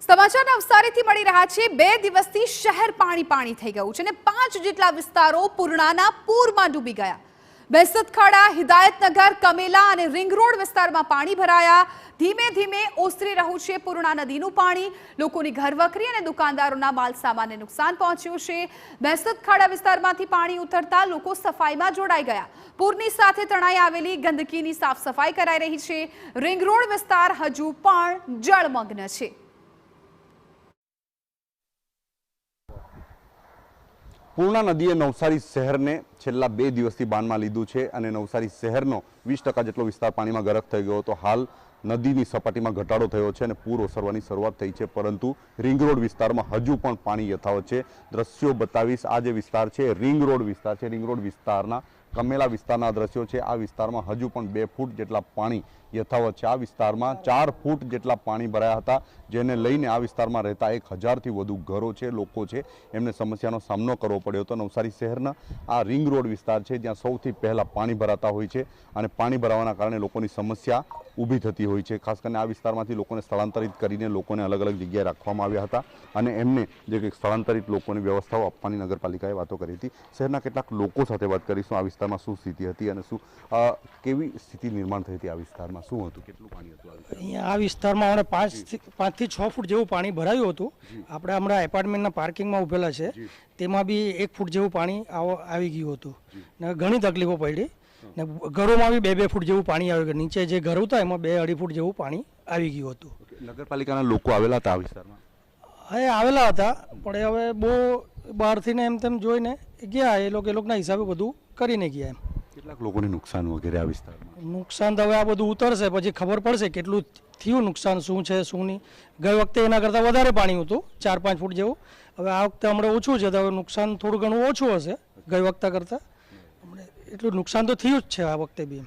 સમાચાર નવસારીથી મળી રહ્યા છે। 2 દિવસથી શહેર પાણી થઈ ગયું છે અને 5 જેટલા વિસ્તારો પૂર્ણાના પૂરમાં ડૂબી ગયા। બેસતખાડા, હિદાયતનગર, કમેલા અને રિંગ રોડ વિસ્તારમાં પાણી ભરાયા। ધીમે ધીમે ઓસરી રહ્યું છે પૂર્ણા નદીનું પાણી। લોકોની ઘરવકરી અને દુકાનદારોના માલસામાનને નુકસાન પહોંચ્યું છે। બેસતખાડા વિસ્તારમાંથી પાણી ઉતરતા લોકો સફાઈમાં જોડાઈ ગયા। પૂરની સાથે તણાઈ આવેલી ગંદકીની સાફ સફાઈ કરાઈ રહી છે। રિંગ રોડ વિસ્તાર હજુ પણ જળમગ્ન છે। પૂર્ણા નદીએ નવસારી શહેરને છેલ્લા 2 દિવસથી બાનમાં લીધું છે અને નવસારી શહેરનો 20% જેટલો વિસ્તાર પાણીમાં ગરક થઈ ગયો હતો। હાલ નદીની સપાટીમાં ઘટાડો થયો છે અને પૂર ઓસરવાની શરૂઆત થઈ છે, પરંતુ રિંગ રોડ વિસ્તારમાં હજુ પણ પાણી યથાવત છે। દ્રશ્યો બતાવીશ। આ જે વિસ્તાર છે રિંગ રોડ વિસ્તાર છે। રિંગ રોડ વિસ્તારના કમેલા વિસ્તારના દ્રશ્યો છે। આ વિસ્તારમાં હજુ પણ 2 ફૂટ જેટલા પાણી યથાવત છે। આ વિસ્તારમાં 4 ફૂટ જેટલા પાણી ભરાયા હતા, જેને લઈને આ વિસ્તારમાં રહેતા 1000થી વધુ ઘરો છે, લોકો છે, એમને સમસ્યાનો સામનો કરવો પડ્યો હતો। નવસારી શહેરના આ રિંગ રોડ વિસ્તાર છે જ્યાં સૌથી પહેલા પાણી ભરાતા હોય છે અને પાણી ભરાવાના કારણે લોકોની સમસ્યા ઊભી થતી હોય છે। ખાસ કરીને આ વિસ્તારમાંથી લોકોને સ્થળાંતરિત કરીને લોકોને અલગ અલગ જગ્યાએ રાખવામાં આવ્યા હતા અને એમને જે કંઈક સ્થળાંતરિત લોકોની વ્યવસ્થાઓ આપવાની નગરપાલિકાએ વાતો કરી હતી। શહેરના કેટલાક લોકો સાથે વાત કરીશું। આ વિસ્તારમાં શું સ્થિતિ હતી અને શું કેવી સ્થિતિ નિર્માણ થઈ હતી? આ વિસ્તારમાં શું હતું, કેટલું પાણી હતું? અહીંયા આ વિસ્તારમાં આપણે 5 થી 6 ફૂટ જેવું પાણી ભરાયું હતું। આપણે હમણાં એપાર્ટમેન્ટના પાર્કિંગમાં ઉભેલા છે, તેમાં બી 1 ફૂટ જેવું પાણી આવી ગયું હતું ને ઘણી તકલીફો પડી ને ઘરોમાં બી 2-2 ફૂટ જેવું પાણી આવી ગયું। નીચે જે ઘર હતા એમાં 2-2.5 ફૂટ જેવું પાણી આવી ગયું હતું। નગરપાલિકાના લોકો આવેલા હતા આ વિસ્તારમાં? હવે આવેલા હતા, પણ હવે બહુ બહારથી ને એમ તેમ જોઈને ગયા, એ લોકોના હિસાબે બધું કરીને ગયા। એમ કેટલાક લોકોને નુકસાન વગેરે આ વિસ્તારમાં? નુકસાન તો હવે આ બધું ઉતરશે પછી ખબર પડશે કેટલું થયું નુકસાન, શું છે શું નહીં। ગઈ વખતે એના કરતાં વધારે પાણી હતું, 4-5 ફૂટ જેવું। હવે આ વખતે હમણાં ઓછું છે, તો હવે નુકસાન થોડું ઘણું ઓછું હશે ગઈ વખતે કરતાં। એટલું નુકસાન તો થયું જ છે આ વખતે બી।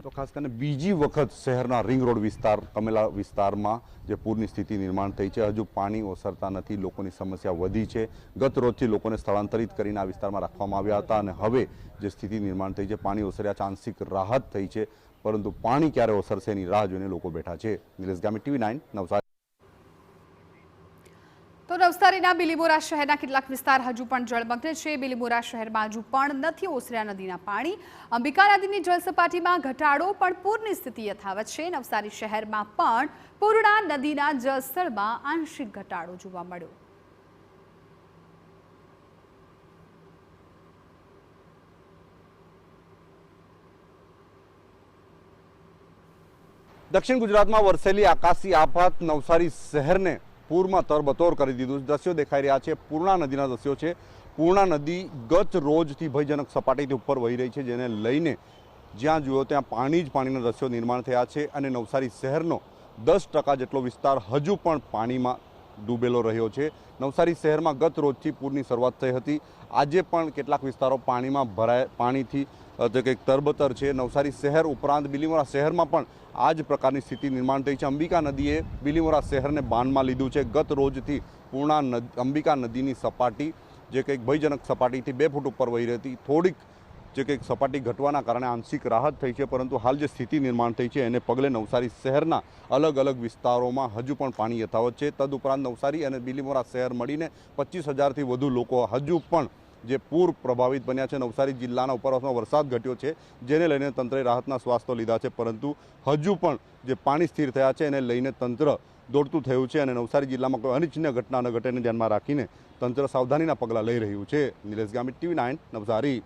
તો ખાસ કરીને બીજી વખત શહેરના રિંગ રોડ વિસ્તાર, કમેલા વિસ્તારમાં જે પૂરની સ્થિતિ નિર્માણ થઈ છે, હજુ પાણી ઓસરતા નથી, લોકોની સમસ્યા વધી છે। ગત રોજથી લોકોને સ્થળાંતરિત કરીને આ વિસ્તારમાં રાખવામાં આવ્યા હતા અને હવે જે સ્થિતિ નિર્માણ થઈ છે, પાણી ઓસર્યા છે, આંશિક રાહત થઈ છે, પરંતુ પાણી ક્યારે ઓસરશે એની રાહ જોઈને લોકો બેઠા છે। નિલેશ ગામી, TV9 નવસારી। તો નવસારીના બિલીમોરા શહેરના કેટલાક વિસ્તાર હજુ પણ જળમગ્ન છે। બિલીમોરા શહેરમાં હજુ પણ નથી ઓસર્યા નદીના પાણી। અંબિકા નદીની જળસપાટીમાં ઘટાડો, પણ પૂરની સ્થિતિ યથાવત છે। નવસારી શહેરમાં પણ પૂર્ણા નદીના જળસ્તરમાં આંશિક ઘટાડો જોવા મળ્યો। દક્ષિણ ગુજરાતમાં વરસેલી આકાશી આફત નવસારી શહેરને પૂરમાં તરબતોર કરી દીધું। દ્રશ્યો દેખાઈ રહ્યા છે, પૂર્ણા નદીના દ્રશ્યો છે। પૂર્ણા નદી ગત રોજથી ભયજનક સપાટીથી ઉપર વહી રહી છે, જેને લઈને જ્યાં જુઓ ત્યાં પાણી જ પાણીના દ્રશ્યો નિર્માણ થયા છે અને નવસારી શહેરનો 10% જેટલો વિસ્તાર હજુ પણ પાણીમાં ડૂબેલો રહ્યો છે। નવસારી શહેરમાં ગત રોજથી પૂરની શરૂઆત થઈ હતી। આજે પણ કેટલાક વિસ્તારો પાણીથી જે કંઈક તરબતર છે। નવસારી શહેર ઉપરાંત બિલીમોરા શહેરમાં પણ આ જ પ્રકારની સ્થિતિ નિર્માણ થઈ છે। અંબિકા નદીએ બિલીમોરા શહેરને બાનમાં લીધું છે। ગત રોજથી અંબિકા નદીની સપાટી જે કંઈક ભયજનક સપાટીથી 2 ફૂટ ઉપર વહી રહી હતી, થોડીક જે કંઈક સપાટી ઘટવાના કારણે આંશિક રાહત થઈ છે, પરંતુ હાલ જે સ્થિતિ નિર્માણ થઈ છે એને પગલે નવસારી શહેરના અલગ અલગ વિસ્તારોમાં હજુ પણ પાણી યથાવત છે। તદુપરાંત નવસારી અને બિલીમોરા શહેર મળીને 25000થી વધુ લોકો હજુ પણ જે પૂર પ્રભાવિત બન્યા છે। નવસારી જિલ્લાના ઉપરવાસમાં વરસાદ ઘટ્યો છે, જેને લઈને તંત્રે રાહતના શ્વાસ તો લીધા છે, પરંતુ હજુ પણ જે પાણી સ્થિર થયા છે એને લઈને તંત્ર દોડતું થયું છે અને નવસારી જિલ્લામાં કોઈ અનિચ્છનીય ઘટના ન ઘટે એને ધ્યાનમાં રાખીને તંત્ર સાવધાનીના પગલાં લઈ રહ્યું છે। નિલેશ ગામી, TV9 નવસારી।